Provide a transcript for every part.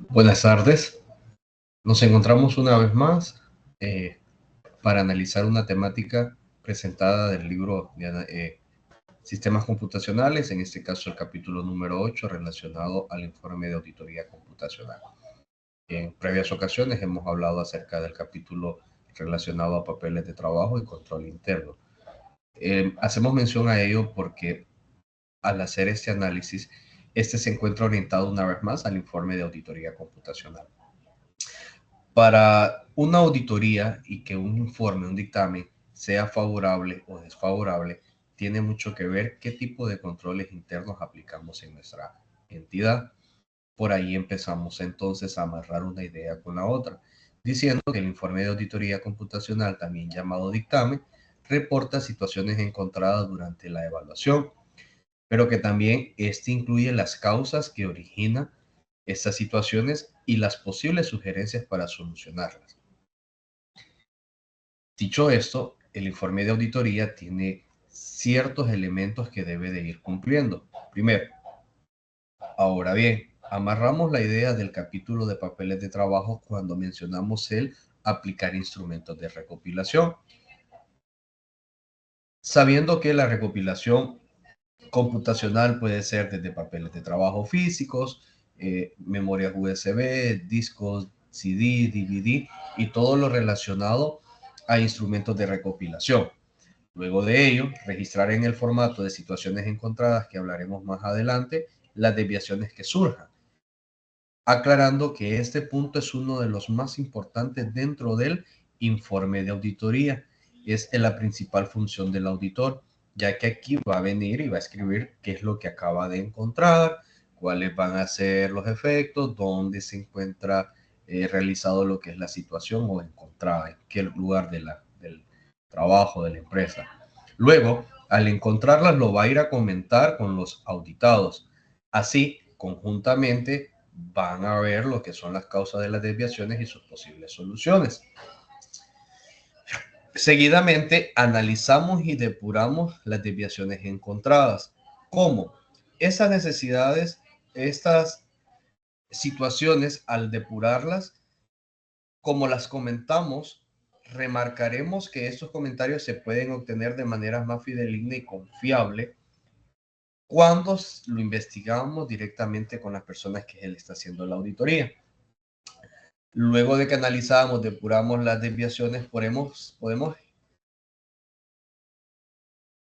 Buenas tardes. Nos encontramos una vez más eh, para analizar una temática presentada del libro de Sistemas Computacionales, en este caso el capítulo número 8 relacionado al informe de auditoría computacional. En previas ocasiones hemos hablado acerca del capítulo relacionado a papeles de trabajo y control interno. Hacemos mención a ello porque al hacer este análisis, este se encuentra orientado una vez más al informe de auditoría computacional. Para una auditoría y que un informe, un dictamen, sea favorable o desfavorable, tiene mucho que ver qué tipo de controles internos aplicamos en nuestra entidad. Por ahí empezamos entonces a amarrar una idea con la otra, diciendo que el informe de auditoría computacional, también llamado dictamen, reporta situaciones encontradas durante la evaluación, pero que también este incluye las causas que originan estas situaciones y las posibles sugerencias para solucionarlas. Dicho esto, el informe de auditoría tiene ciertos elementos que debe de ir cumpliendo. Primero, ahora bien, amarramos la idea del capítulo de papeles de trabajo cuando mencionamos el aplicar instrumentos de recopilación, sabiendo que la recopilación computacional puede ser desde papeles de trabajo físicos, memorias USB, discos, CD, DVD y todo lo relacionado a instrumentos de recopilación. Luego de ello, registrar en el formato de situaciones encontradas, que hablaremos más adelante, las desviaciones que surjan, aclarando que este punto es uno de los más importantes dentro del informe de auditoría. Es la principal función del auditor, ya que aquí va a venir y va a escribir qué es lo que acaba de encontrar, cuáles van a ser los efectos, dónde se encuentra realizado lo que es la situación o encontrada, en qué lugar del trabajo de la empresa. Luego, al encontrarlas, lo va a ir a comentar con los auditados. Así, conjuntamente, van a ver lo que son las causas de las desviaciones y sus posibles soluciones. Seguidamente, analizamos y depuramos las desviaciones encontradas. ¿Cómo? Esas necesidades, estas situaciones, al depurarlas, como las comentamos, remarcaremos que estos comentarios se pueden obtener de manera más fidedigna y confiable cuando lo investigamos directamente con las personas que él está haciendo la auditoría. Luego de que analizamos, depuramos las desviaciones, podemos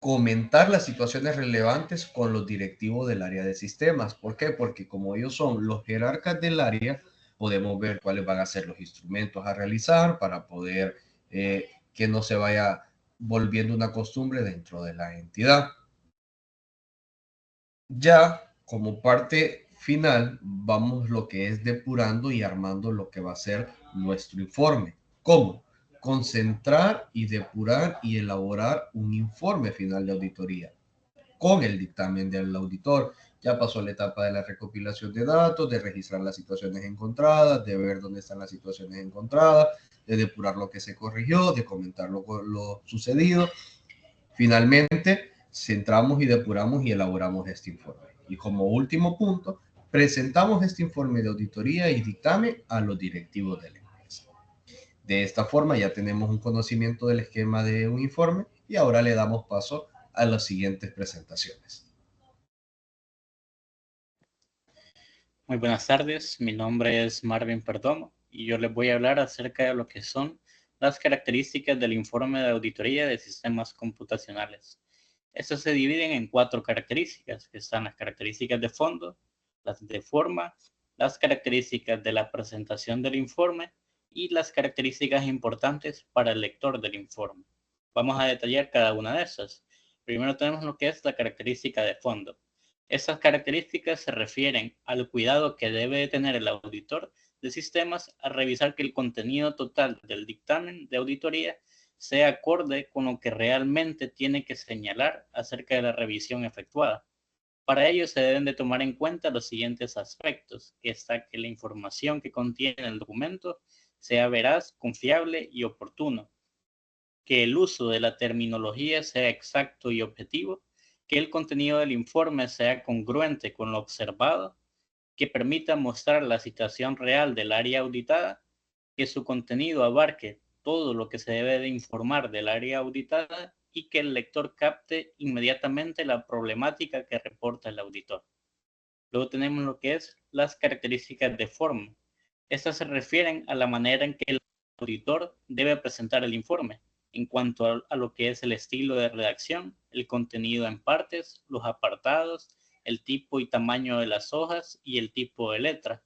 comentar las situaciones relevantes con los directivos del área de sistemas. ¿Por qué? Porque como ellos son los jerarcas del área, podemos ver cuáles van a ser los instrumentos a realizar para poder que no se vaya volviendo una costumbre dentro de la entidad. Ya como parte final, vamos lo que es depurando y armando lo que va a ser nuestro informe. ¿Cómo? Concentrar y depurar y elaborar un informe final de auditoría con el dictamen del auditor. Ya pasó la etapa de la recopilación de datos, de registrar las situaciones encontradas, de ver dónde están las situaciones encontradas, de depurar lo que se corrigió, de comentar lo sucedido. Finalmente, centramos y depuramos y elaboramos este informe. Y como último punto, presentamos este informe de auditoría y dictamen a los directivos de la empresa. De esta forma ya tenemos un conocimiento del esquema de un informe y ahora le damos paso a las siguientes presentaciones. Muy buenas tardes, mi nombre es Marvin Perdomo y yo les voy a hablar acerca de lo que son las características del informe de auditoría de sistemas computacionales. Estos se dividen en 4 características, que están las características de fondo, las de forma, las características de la presentación del informe y las características importantes para el lector del informe. Vamos a detallar cada una de estas. Primero tenemos lo que es la característica de fondo. Estas características se refieren al cuidado que debe tener el auditor de sistemas al revisar que el contenido total del dictamen de auditoría sea acorde con lo que realmente tiene que señalar acerca de la revisión efectuada. Para ello se deben de tomar en cuenta los siguientes aspectos, que está que la información que contiene el documento sea veraz, confiable y oportuno, que el uso de la terminología sea exacto y objetivo, que el contenido del informe sea congruente con lo observado, que permita mostrar la situación real del área auditada, que su contenido abarque todo lo que se debe de informar del área auditada y que el lector capte inmediatamente la problemática que reporta el auditor. Luego tenemos lo que es las características de forma. Estas se refieren a la manera en que el auditor debe presentar el informe, en cuanto a lo que es el estilo de redacción, el contenido en partes, los apartados, el tipo y tamaño de las hojas y el tipo de letra.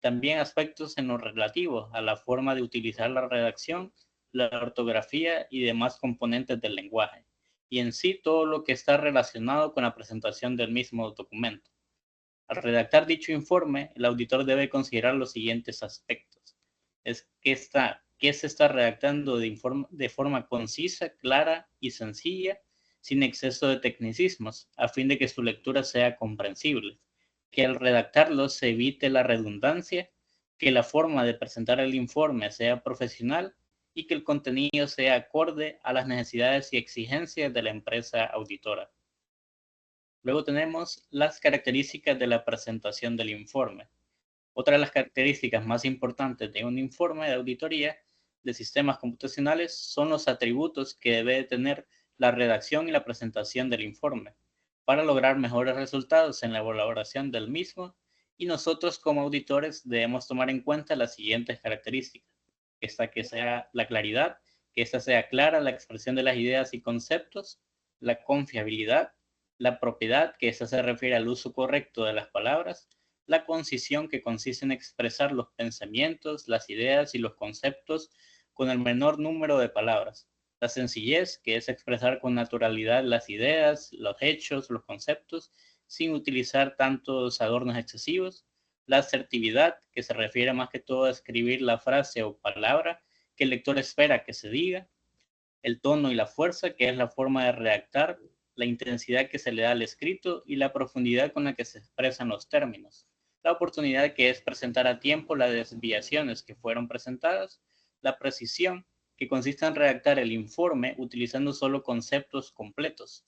También aspectos en lo relativo a la forma de utilizar la redacción, la ortografía y demás componentes del lenguaje, y en sí todo lo que está relacionado con la presentación del mismo documento. Al redactar dicho informe, el auditor debe considerar los siguientes aspectos. ¿Qué se está redactando de forma concisa, clara y sencilla, sin exceso de tecnicismos, a fin de que su lectura sea comprensible? Que al redactarlo se evite la redundancia, que la forma de presentar el informe sea profesional y que el contenido sea acorde a las necesidades y exigencias de la empresa auditora. Luego tenemos las características de la presentación del informe. Otra de las características más importantes de un informe de auditoría de sistemas computacionales son los atributos que debe tener la redacción y la presentación del informe para lograr mejores resultados en la elaboración del mismo, y nosotros como auditores debemos tomar en cuenta las siguientes características. Que sea la claridad, que esta sea clara la expresión de las ideas y conceptos, la confiabilidad, la propiedad, que esta se refiere al uso correcto de las palabras, la concisión, que consiste en expresar los pensamientos, las ideas y los conceptos con el menor número de palabras. La sencillez, que es expresar con naturalidad las ideas, los hechos, los conceptos, sin utilizar tantos adornos excesivos. La asertividad, que se refiere más que todo a escribir la frase o palabra que el lector espera que se diga. El tono y la fuerza, que es la forma de redactar, la intensidad que se le da al escrito y la profundidad con la que se expresan los términos. La oportunidad, que es presentar a tiempo las desviaciones que fueron presentadas. La precisión, que consiste en redactar el informe utilizando solo conceptos completos.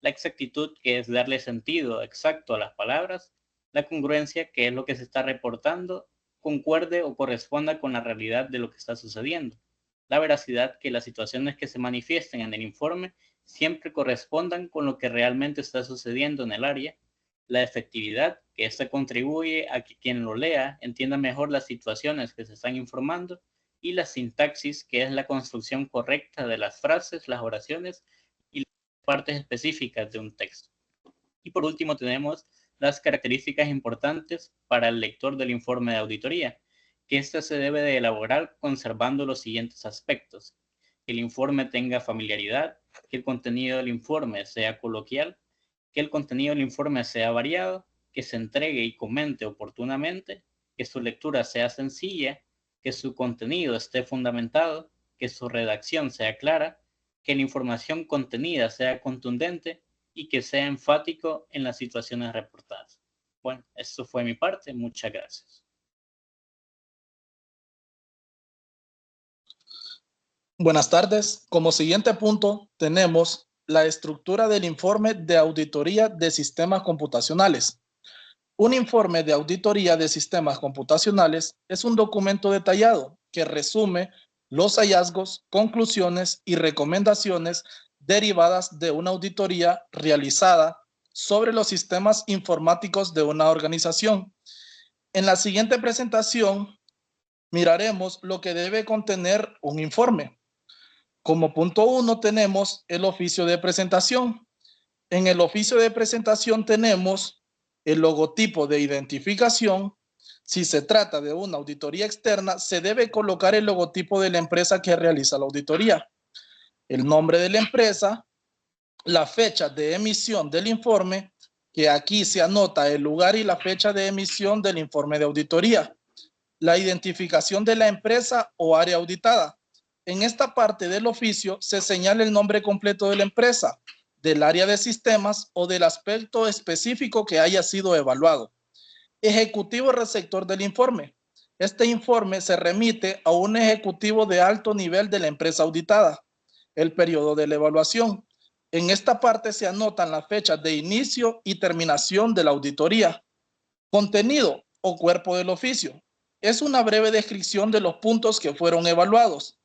La exactitud, que es darle sentido exacto a las palabras. La congruencia, que es lo que se está reportando concuerde o corresponda con la realidad de lo que está sucediendo. La veracidad, que las situaciones que se manifiesten en el informe siempre correspondan con lo que realmente está sucediendo en el área. La efectividad, que ésta contribuye a que quien lo lea entienda mejor las situaciones que se están informando. Y la sintaxis, que es la construcción correcta de las frases, las oraciones y las partes específicas de un texto. Y por último tenemos las características importantes para el lector del informe de auditoría, que ésta se debe de elaborar conservando los siguientes aspectos: que el informe tenga familiaridad, que el contenido del informe sea coloquial, que el contenido del informe sea variado, que se entregue y comente oportunamente, que su lectura sea sencilla, que su contenido esté fundamentado, que su redacción sea clara, que la información contenida sea contundente y que sea enfático en las situaciones reportadas. Bueno, eso fue mi parte. Muchas gracias. Buenas tardes. Como siguiente punto tenemos la estructura del informe de auditoría de sistemas computacionales. Un informe de auditoría de sistemas computacionales es un documento detallado que resume los hallazgos, conclusiones y recomendaciones derivadas de una auditoría realizada sobre los sistemas informáticos de una organización. En la siguiente presentación miraremos lo que debe contener un informe. Como punto 1 tenemos el oficio de presentación. En el oficio de presentación tenemos el logotipo de identificación. Si se trata de una auditoría externa, se debe colocar el logotipo de la empresa que realiza la auditoría, el nombre de la empresa, la fecha de emisión del informe, que aquí se anota el lugar y la fecha de emisión del informe de auditoría, la identificación de la empresa o área auditada. En esta parte del oficio se señala el nombre completo de la empresa, del área de sistemas o del aspecto específico que haya sido evaluado. Ejecutivo receptor del informe. Este informe se remite a un ejecutivo de alto nivel de la empresa auditada. El periodo de la evaluación. En esta parte se anotan las fechas de inicio y terminación de la auditoría. Contenido. o cuerpo del oficio. Es una breve descripción de los puntos que fueron evaluados.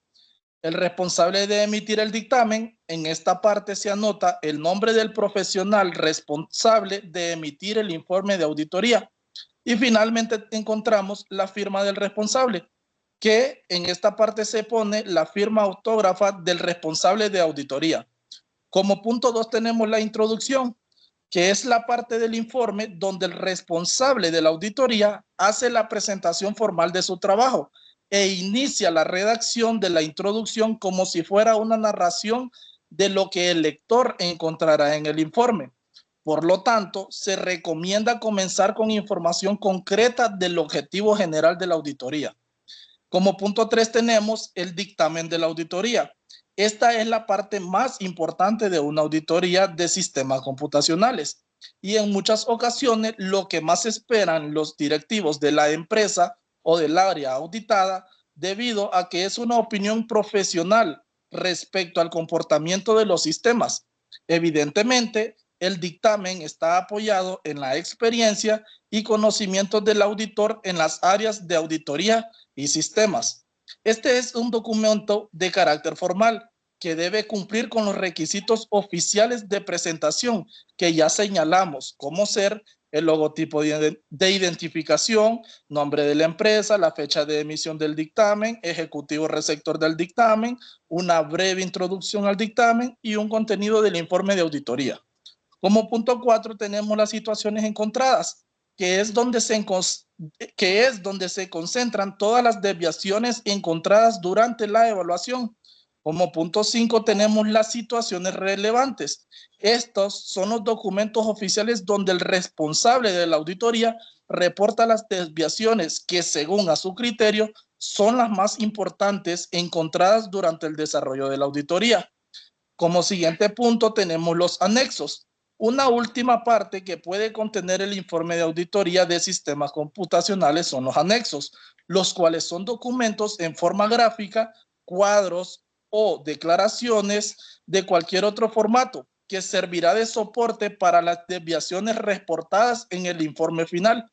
El responsable de emitir el dictamen, en esta parte se anota el nombre del profesional responsable de emitir el informe de auditoría. Y finalmente encontramos la firma del responsable, que en esta parte se pone la firma autógrafa del responsable de auditoría. Como punto 2 tenemos la introducción, que es la parte del informe donde el responsable de la auditoría hace la presentación formal de su trabajo e inicia la redacción de la introducción como si fuera una narración de lo que el lector encontrará en el informe. Por lo tanto, se recomienda comenzar con información concreta del objetivo general de la auditoría. Como punto 3 tenemos el dictamen de la auditoría. Esta es la parte más importante de una auditoría de sistemas computacionales y en muchas ocasiones lo que más esperan los directivos de la empresa o del área auditada, debido a que es una opinión profesional respecto al comportamiento de los sistemas. Evidentemente, el dictamen está apoyado en la experiencia y conocimientos del auditor en las áreas de auditoría y sistemas. Este es un documento de carácter formal que debe cumplir con los requisitos oficiales de presentación que ya señalamos, como ser el logotipo de identificación, nombre de la empresa, la fecha de emisión del dictamen, ejecutivo receptor del dictamen, una breve introducción al dictamen y un contenido del informe de auditoría. Como punto 4 tenemos las situaciones encontradas, que es donde se concentran todas las desviaciones encontradas durante la evaluación. Como punto 5 tenemos las situaciones relevantes. Estos son los documentos oficiales donde el responsable de la auditoría reporta las desviaciones que, según a su criterio, son las más importantes encontradas durante el desarrollo de la auditoría. Como siguiente punto tenemos los anexos. Una última parte que puede contener el informe de auditoría de sistemas computacionales son los anexos, los cuales son documentos en forma gráfica, cuadros o declaraciones de cualquier otro formato que servirá de soporte para las desviaciones reportadas en el informe final.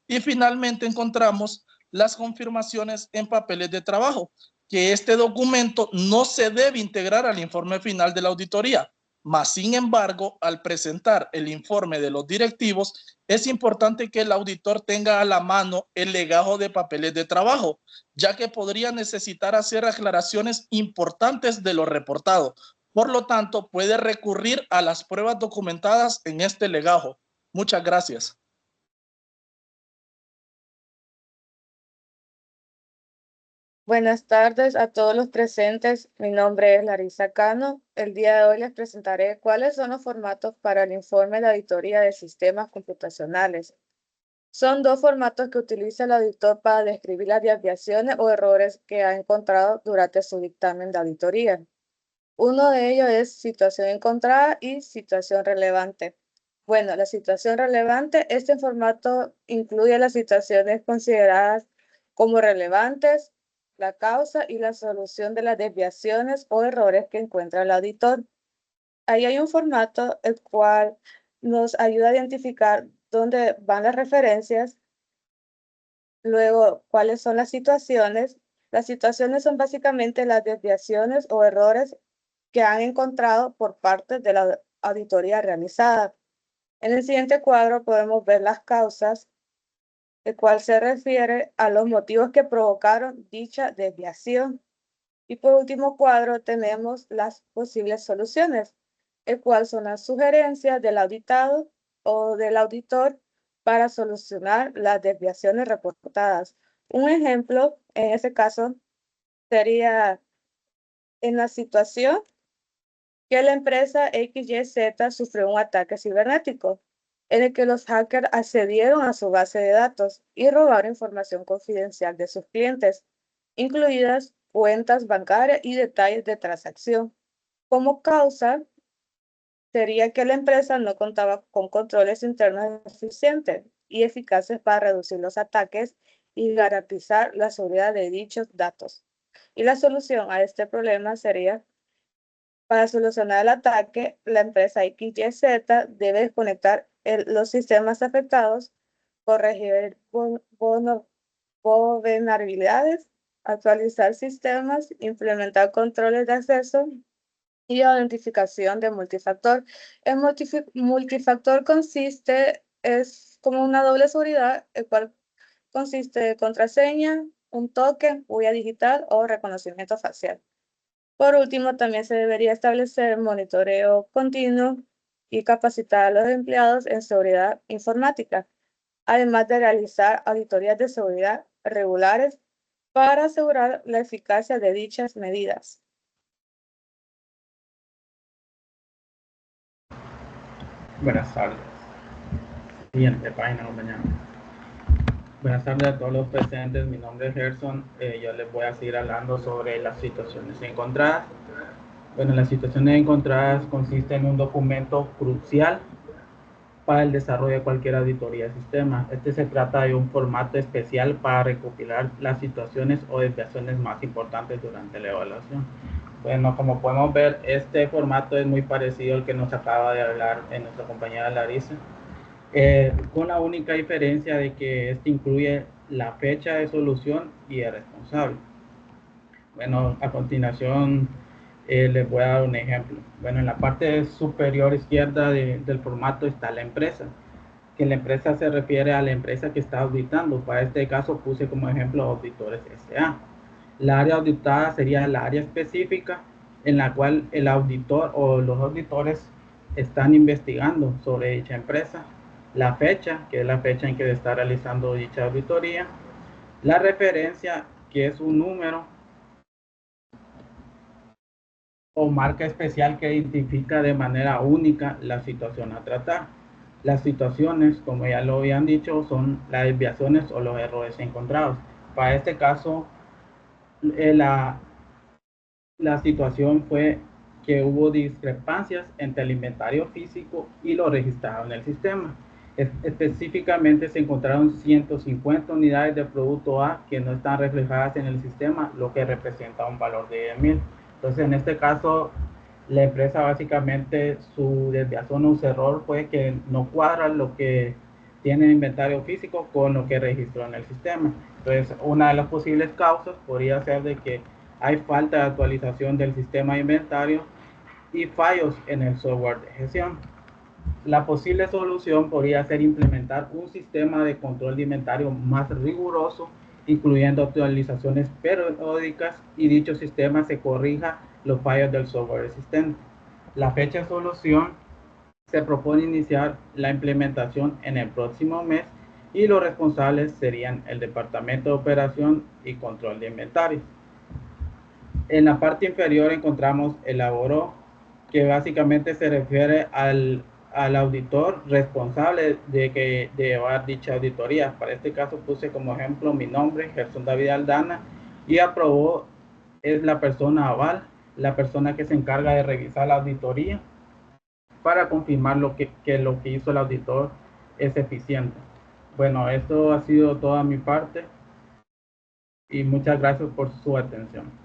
Y finalmente encontramos las confirmaciones en papeles de trabajo, que este documento no se debe integrar al informe final de la auditoría. Mas, sin embargo, al presentar el informe de los directivos, es importante que el auditor tenga a la mano el legajo de papeles de trabajo, ya que podría necesitar hacer aclaraciones importantes de lo reportado. Por lo tanto, puede recurrir a las pruebas documentadas en este legajo. Muchas gracias. Buenas tardes a todos los presentes. Mi nombre es Larisa Cano. El día de hoy les presentaré cuáles son los formatos para el informe de auditoría de sistemas computacionales. Son dos formatos que utiliza el auditor para describir las desviaciones o errores que ha encontrado durante su dictamen de auditoría. Uno de ellos es situación encontrada y situación relevante. Bueno, la situación relevante, este formato incluye las situaciones consideradas como relevantes, la causa y la solución de las desviaciones o errores que encuentra el auditor. Ahí hay un formato el cual nos ayuda a identificar dónde van las referencias, luego cuáles son las situaciones. Las situaciones son básicamente las desviaciones o errores que han encontrado por parte de la auditoría realizada. En el siguiente cuadro podemos ver las causas, el cual se refiere a los motivos que provocaron dicha desviación. Y por último cuadro tenemos las posibles soluciones, el cual son las sugerencias del auditado o del auditor para solucionar las desviaciones reportadas. Un ejemplo en ese caso sería en la situación que la empresa XYZ sufrió un ataque cibernético en el que los hackers accedieron a su base de datos y robaron información confidencial de sus clientes, incluidas cuentas bancarias y detalles de transacción. Como causa, sería que la empresa no contaba con controles internos eficientes y eficaces para reducir los ataques y garantizar la seguridad de dichos datos. Y la solución a este problema sería: para solucionar el ataque, la empresa XYZ debe desconectar los sistemas afectados corregir vulnerabilidades, actualizar sistemas, implementar controles de acceso y identificación de multifactor. El multifactor es como una doble seguridad, el cual consiste de contraseña, un token, huella digital o reconocimiento facial. Por último, también se debería establecer monitoreo continuo y capacitar a los empleados en seguridad informática, además de realizar auditorías de seguridad regulares para asegurar la eficacia de dichas medidas. Buenas tardes. Siguiente página, compañero. Buenas tardes a todos los presentes. Mi nombre es Gerson. Yo les voy a seguir hablando sobre las situaciones encontradas. Bueno, las situaciones encontradas consisten en un documento crucial para el desarrollo de cualquier auditoría de sistema. Se trata de un formato especial para recopilar las situaciones o desviaciones más importantes durante la evaluación. Bueno, como podemos ver, este formato es muy parecido al que nos acaba de hablar nuestra compañera Larissa, con la única diferencia de que este incluye la fecha de solución y el responsable. Bueno, a continuación les voy a dar un ejemplo. Bueno, en la parte superior izquierda del formato está la empresa, que la empresa se refiere a la empresa que está auditando. Para este caso puse como ejemplo Auditores S.A. La área auditada sería la área específica en la cual el auditor o los auditores están investigando sobre dicha empresa. La fecha, que es la fecha en que se está realizando dicha auditoría. La referencia, que es un número o marca especial que identifica de manera única la situación a tratar. Las situaciones, como ya lo habían dicho, son las desviaciones o los errores encontrados. Para este caso, la situación fue que hubo discrepancias entre el inventario físico y lo registrado en el sistema. Específicamente se encontraron 150 unidades de producto A que no están reflejadas en el sistema, lo que representa un valor de 10,000. Entonces, en este caso, la empresa básicamente su desviación o su error fue que no cuadra lo que tiene en inventario físico con lo que registró en el sistema. Entonces, una de las posibles causas podría ser de que hay falta de actualización del sistema de inventario y fallos en el software de gestión. La posible solución podría ser implementar un sistema de control de inventario más riguroso, incluyendo actualizaciones periódicas, y dicho sistema se corrija los fallos del software existente. La fecha de solución se propone iniciar la implementación en el próximo mes y los responsables serían el Departamento de Operación y Control de Inventarios. En la parte inferior encontramos elaboró, que básicamente se refiere al auditor responsable de llevar dicha auditoría. Para este caso puse como ejemplo mi nombre, Gerson David Aldana, y aprobó es la persona aval, la persona que se encarga de revisar la auditoría para confirmar que lo que hizo el auditor es eficiente. Bueno, esto ha sido toda mi parte y muchas gracias por su atención.